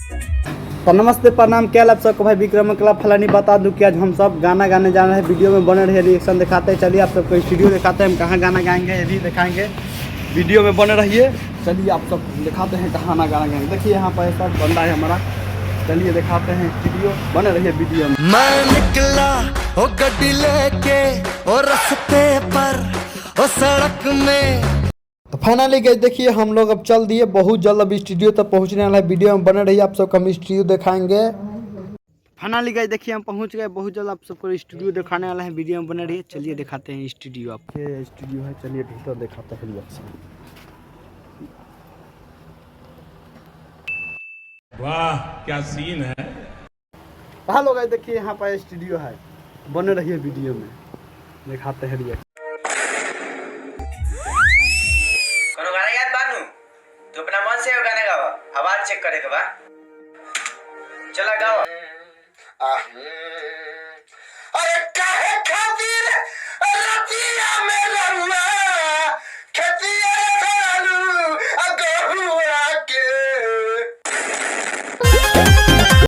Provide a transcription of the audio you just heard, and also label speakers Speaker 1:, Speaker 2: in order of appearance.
Speaker 1: तो नमस्ते प्रणाम, क्या आप सबको भाई विक्रम क्लब फलानी बता दूं कि आज हम सब गाना गाने जा रहे हैं। वीडियो में बने रहिए, रिएक्शन दिखाते हैं। चलिए आप सबको स्टूडियो दिखाते हैं, हम कहाँ गाना गाएंगे ये भी दिखाएंगे। वीडियो में बने रहिए। चलिए आप सब दिखाते हैं कहाँ ना गाना गाएंगे। देखिए यहाँ पर सब बंदा है हमारा। चलिए दिखाते हैं स्टूडियो, बने रहिए वीडियो में।
Speaker 2: मैं निकला ओ गड्डी लेके ओ रास्ते पर ओ सड़क में।
Speaker 1: तो फाइनली गए देखिए हम लोग अब चल दिए, बहुत जल्द अब स्टूडियो तक पहुंचने वाला है। वीडियो में बने रहिए, आप सबको हम स्टूडियो दिखाएंगे। फाइनली गए देखिए हम पहुंच गए, बहुत जल्द आप सबको स्टूडियो दिखाने वाला है। वीडियो में बने रहिए। चलिए दिखाते हैं स्टूडियो, आपके स्टूडियो है। चलिए भीतर दिखाते हैं रिएक्शन।
Speaker 3: वाह क्या सीन है।
Speaker 1: हेलो गाइस, देखिए यहाँ पर स्टूडियो है, बने रहिए वीडियो में, दिखाते हैं रिएक्शन।
Speaker 4: कोनो गाना याद बानू तो अपना मन से गाना गावा, आवाज चेक करे के बा। चला गाओ।